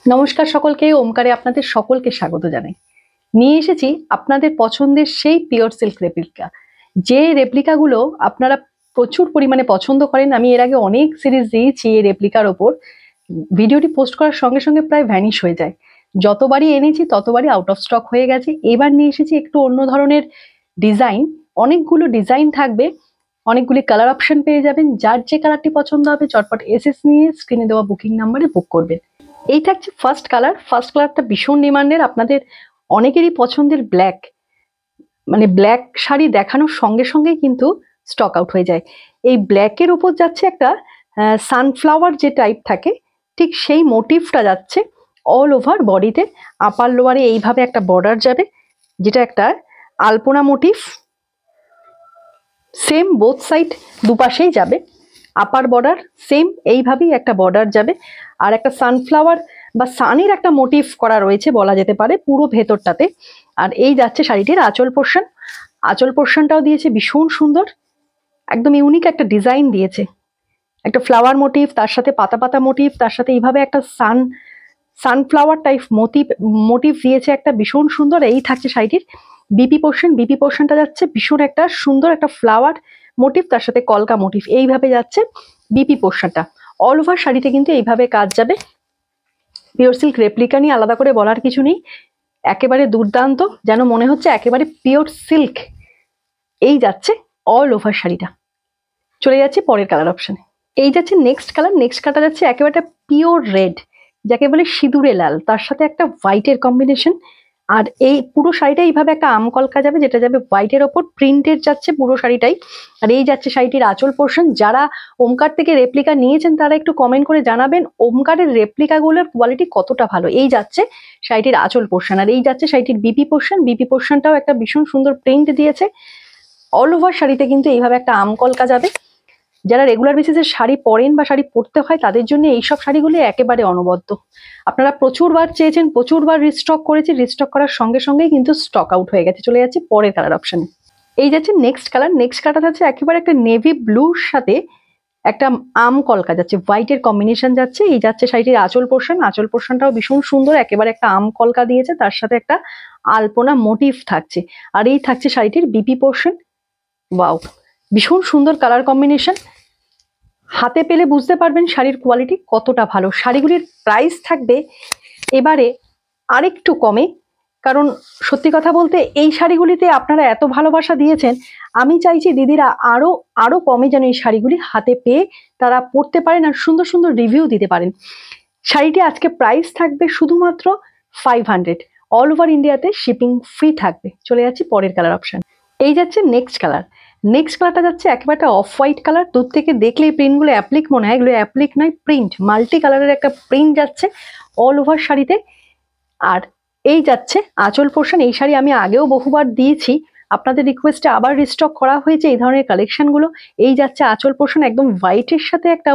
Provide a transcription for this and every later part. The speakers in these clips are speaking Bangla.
নমস্কার সকলকে, ওমকারে আপনাদের সকলকে স্বাগত জানাই। নিয়ে এসেছি আপনাদের পছন্দের সেই পিওর সিল্ক রেপ্লিকা, যে রেপ্লিকাগুলো আপনারা প্রচুর পরিমাণে পছন্দ করেন। আমি এর আগে অনেক সিরিজ দিয়েছি এই রেপ্লিকার ওপর। ভিডিওটি পোস্ট করার সঙ্গে সঙ্গে প্রায় ভ্যানিশ হয়ে যায়। যতবারই এনেছি ততবারই আউট অফ স্টক হয়ে গেছে। এবার নিয়ে এসেছি একটু অন্য ধরনের ডিজাইন। অনেকগুলো ডিজাইন থাকবে, অনেকগুলি কালার অপশন পেয়ে যাবেন। যার যে কালারটি পছন্দ হবে চটপট এসএস নিয়ে স্ক্রিনে দেওয়া বুকিং নাম্বারে বুক করবেন। এই থাকছে ফার্স্ট কালার। ফার্স্ট কালারটা ভীষণ ডিমান্ডের, আপনাদের অনেকেরই পছন্দের ব্ল্যাক। মানে ব্ল্যাক শাড়ি দেখানোর সঙ্গে সঙ্গে কিন্তু স্টক আউট হয়ে যায়। এই ব্ল্যাকের উপর যাচ্ছে একটা সানফ্লাওয়ার যে টাইপ থাকে, ঠিক সেই মোটিভটা যাচ্ছে অল ওভার বডিতে। আপার লোয়ারে এইভাবে একটা বর্ডার যাবে, যেটা একটা আলপনা মোটিভ। সেম বোথ সাইড দুপাশেই যাবে আপার বর্ডার, সেম এইভাবেই একটা বর্ডার যাবে। আর একটা সানফ্লাওয়ার বা সানের একটা মোটিভ করা রয়েছে বলা যেতে পারে পুরো ভেতরটাতে। আর এই যাচ্ছে শাড়িটির আঁচল পোর্শন। আঁচল পোর্শনটাও দিয়েছে ভীষণ সুন্দর, একদম ইউনিক একটা ডিজাইন দিয়েছে। একটা ফ্লাওয়ার মোটিভ, তার সাথে পাতা পাতা মোটিভ, তার সাথে এইভাবে একটা সানফ্লাওয়ার টাইপ মোটিভ দিয়েছে একটা ভীষণ সুন্দর। এই থাকছে শাড়িটির বিপি পোর্শন। বিপি পোর্শনটা যাচ্ছে ভীষণ একটা সুন্দর একটা ফ্লাওয়ার মোটিভ, তার সাথে কলকা মোটিভ, এইভাবে যাচ্ছে বিপি পোর্শনটা। অল ওভার শাড়িতে কিন্তু এইভাবে কাজ যাবে। পিওর সিল্ক রেপ্লিকা নিয়ে আলাদা করে বলার কিছু নেই, একেবারে দুর্দান্ত, যেন মনে হচ্ছে একেবারে পিওর সিল্ক। এই যাচ্ছে অল ওভার শাড়িটা। চলে যাচ্ছে পরের কালার অপশনে। এই যাচ্ছে নেক্সট কালার। নেক্সট কালারটা যাচ্ছে একেবারে পিওর রেড, যাকে বলে সিঁদুরে লাল, তার সাথে একটা হোয়াইটের কম্বিনেশন। আর এই পুরো শাড়িটা এইভাবে একটা আমকলকা যাবে, যেটা যাবে হোয়াইটের ওপর প্রিন্টেড যাচ্ছে পুরো শাড়িটাই। আর এই যাচ্ছে শাড়িটির আঁচল পোর্শন। যারা ওমকার থেকে রেপ্লিকা নিয়েছেন তারা একটু কমেন্ট করে জানাবেন ওমকারের রেপ্লিকাগুলোর কোয়ালিটি কতটা ভালো। এই যাচ্ছে শাড়িটির আঁচল পোর্শন। আর এই যাচ্ছে শাড়িটির বিপি পোর্শন। বিপি পোর্শনটাও একটা ভীষণ সুন্দর প্রিন্ট দিয়েছে। অল ওভার শাড়িতে কিন্তু এইভাবে একটা আমকলকা যাবে। যারা রেগুলার বেসিসে শাড়ি পরেন বা শাড়ি পরতে হয় তাদের জন্য এইসব শাড়িগুলি একেবারে অনবদ্য। আপনারা প্রচুরবার চেয়েছেন, প্রচুরবার রিস্টক করেছি, রিস্টক করার সঙ্গে সঙ্গেই কিন্তু স্টক আউট হয়ে গেছে। চলে যাচ্ছে পরের কালার অপশনে। এই যাচ্ছে নেক্সট কালার। নেক্সট কালারটা যাচ্ছে একেবারে একটা নেভি ব্লুর সাথে একটা আম কলকা যাচ্ছে, হোয়াইটের কম্বিনেশন যাচ্ছে। এই যাচ্ছে শাড়িটির আঁচল পোর্শন। আঁচল পোর্শনটাও ভীষণ সুন্দর, একেবারে একটা আম কলকা দিয়েছে, তার সাথে একটা আলপনা মোটিভ থাকছে। আর এই থাকছে শাড়িটির বিপি পোর্শন। ওয়াও, ভীষণ সুন্দর কালার কম্বিনেশন। হাতে পেলে বুঝতে পারবেন শাড়ির কোয়ালিটি কতটা ভালো। শাড়িগুলির প্রাইস থাকবে এবারে আরেকটু কমে, কারণ সত্যি কথা বলতে এই শাড়িগুলিতে আপনারা এত ভালোবাসা দিয়েছেন, আমি চাইছি দিদিরা আরো আরো কমে যেন এই শাড়িগুলি হাতে পেয়ে তারা পরতে পারেন আর সুন্দর সুন্দর রিভিউ দিতে পারেন। শাড়িটি আজকে প্রাইস থাকবে শুধুমাত্র 500। অল ওভার ইন্ডিয়াতে শিপিং ফ্রি থাকবে। চলে যাচ্ছি পরের কালার অপশন। এই যাচ্ছে নেক্সট কালার। নেক্সট কালারটা যাচ্ছে একেবারে অফ হোয়াইট কালার। দূর থেকে দেখলে এই প্রিন্টগুলো অ্যাপ্লিক মনে হয়, এগুলো অ্যাপ্লিক নয়, প্রিন্ট। মাল্টি কালারের একটা প্রিন্ট যাচ্ছে অল ওভার শাড়িতে। আর এই যাচ্ছে আঁচল পোর্শন। এই শাড়ি আমি আগেও বহুবার দিয়েছি, আপনাদের রিকোয়েস্টে আবার রিস্টক করা হয়েছে এই ধরনের কালেকশনগুলো। এই যাচ্ছে আঁচল পোর্শন, একদম হোয়াইটের সাথে একটা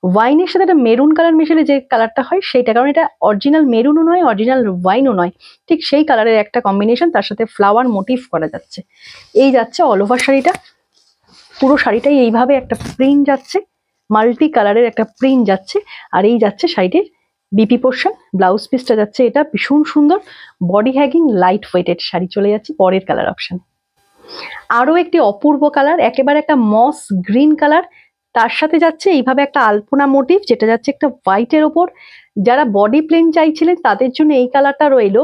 ওয়াইনের সাথে একটা মেরুন কালার মিশালে যে কালারটা হয় সেইটা, কারণ এটা অরিজিনাল মেরুনও নয়, অরিজিনাল ওয়াইনও নয়, ঠিক সেই কালারের একটা কম্বিনেশন, তার সাথে ফ্লাওয়ার মোটিভ করা যাচ্ছে। এই যাচ্ছে অল ওভার শাড়িটা। পুরো শাড়িটাই এইভাবে একটা প্রিন্ট যাচ্ছে, মাল্টি কালারের একটা প্রিন্ট যাচ্ছে। আর এই যাচ্ছে শাড়িটির বিপি পোর্শন। ব্লাউজ পিসটা যাচ্ছে এটা ভীষণ সুন্দর, বডি হ্যাগিং লাইট ওয়েটেড শাড়ি। চলে যাচ্ছে পরের কালার অপশন। আরো একটি অপূর্ব কালার, একেবারে একটা মস গ্রিন কালার, তার সাথে যাচ্ছে এইভাবে একটা আলপনা মোটিভ, যেটা যাচ্ছে একটা হোয়াইটের ওপর। যারা বডি প্লেন চাইছিলেন তাদের জন্য এই কালারটা রইলো।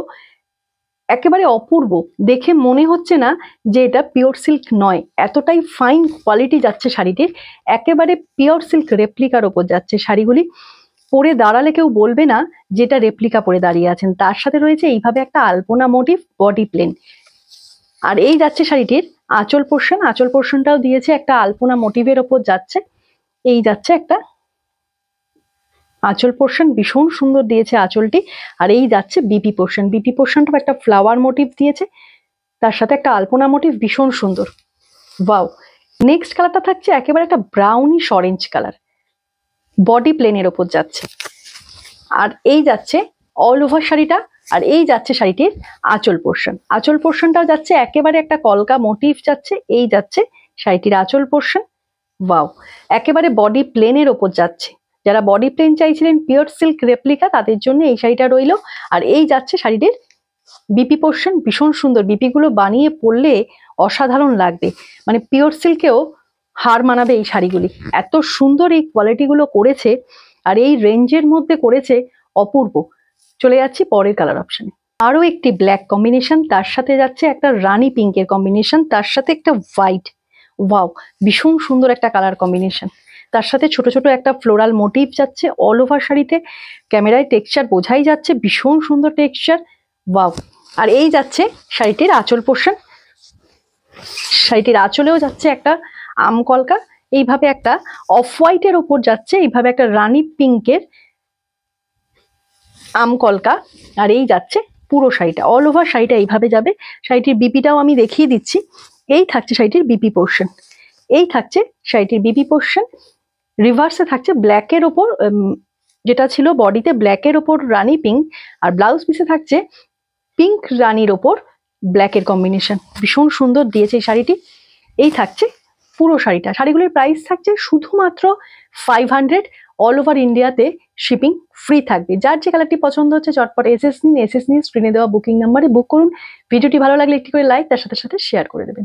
একেবারে অপূর্ব, দেখে মনে হচ্ছে না যে এটা পিওর সিল্ক নয়, এতটাই ফাইন কোয়ালিটি যাচ্ছে শাড়িটির। একেবারে পিওর সিল্ক রেপ্লিকার ওপর যাচ্ছে শাড়িগুলি। পরে দাঁড়ালে কেউ বলবে না যেটা রেপ্লিকা পরে দাঁড়িয়ে আছেন। তার সাথে রয়েছে এইভাবে একটা আলপনা মোটিভ, বডি প্লেন। আর এই যাচ্ছে শাড়িটির আঁচল পোর্শন। আঁচল পোর্শনটাও দিয়েছে একটা আলপনা মোটিভের ওপর যাচ্ছে। এই যাচ্ছে একটা আঁচল পোর্শন, ভীষণ সুন্দর দিয়েছে আঁচলটি। আর এই যাচ্ছে বিপি পোর্শন। বিপি পোর্শনটাও একটা ফ্লাওয়ার মোটিভ দিয়েছে, তার সাথে একটা আলপনা মোটিভ, ভীষণ সুন্দর। ওয়াও। নেক্সট কালারটা থাকছে একেবারে একটা ব্রাউনিশ অরেঞ্জ কালার, বডি প্লেনের ওপর যাচ্ছে। আর এই যাচ্ছে অল ওভার শাড়িটা। আর এই যাচ্ছে শাড়িটির আঁচল পোর্শন। আঁচল পোর্শনটাও যাচ্ছে একেবারে একটা কলকা মোটিভ যাচ্ছে। এই যাচ্ছে শাড়িটির আঁচল পোর্শন। ওয়াও, একেবারে বডি প্লেনের ওপর যাচ্ছে, যারা বডি প্লেন চাইছিলেন পিওর সিল্ক রেপ্লিকা তাদের জন্য এই শাড়িটা রইলো। আর এই যাচ্ছে শাড়িটির বিপি পোর্শন, ভীষণ সুন্দর। বিপি গুলো বানিয়ে পরলে অসাধারণ লাগবে, মানে পিওর সিল্কেও হার মানাবে এই শাড়িগুলি। এত সুন্দর এই কোয়ালিটি গুলো করেছে আর এই রেঞ্জের মধ্যে করেছে, অপূর্ব। চলে যাচ্ছি পরের কালার অপশনে। আরো একটি ব্ল্যাক কম্বিনেশন, তার সাথে যাচ্ছে একটা রানী পিঙ্কের কম্বিনেশন, তার সাথে একটা হোয়াইট। ওয়াও, ভীষণ সুন্দর একটা কালার কম্বিনেশন। তার সাথে ছোট ছোট একটা ফ্লোরাল মোটিভ যাচ্ছে অল ওভার শাড়িতে। ক্যামেরায় টেক্সচার বোঝাই যাচ্ছে, ভীষণ সুন্দর টেক্সচার। ওয়াও। আর এই যাচ্ছে শাড়িটির আঁচল পোর্শন। শাড়িটির আঁচলেও যাচ্ছে একটা আমকলকা, এইভাবে একটা অফ হোয়াইটের ওপর যাচ্ছে এইভাবে একটা রানী পিঙ্কের আমকলকা। আর এই যাচ্ছে পুরো শাড়িটা, অল ওভার শাড়িটা এইভাবে যাবে। শাড়িটির বিপিটাও আমি দেখিয়ে দিচ্ছি। এই থাকছে শাড়িটির বিপি পোর্শন, এই থাকছে শাড়িটির বিপি পোর্শন। রিভার্সে থাকছে ব্ল্যাকের ওপর, যেটা ছিল বডিতে ব্ল্যাকের ওপর রানী পিঙ্ক, আর ব্লাউজ পিসে থাকছে পিঙ্ক রানীর ওপর ব্ল্যাকের কম্বিনেশন। ভীষণ সুন্দর দিয়েছে এই শাড়িটি। এই থাকছে পুরো শাড়িটা। শাড়িগুলির প্রাইস থাকছে শুধুমাত্র 500। অল ওভার ইন্ডিয়াতে শিপিং ফ্রি থাকবে। যার যে কালারটি পছন্দ হচ্ছে চটপট এসএস নিয়ে স্ক্রিনে দেওয়া বুকিং নাম্বারে বুক করুন। ভিডিওটি ভালো লাগলে একটি করে লাইক, তার সাথে সাথে শেয়ার করে দেবেন।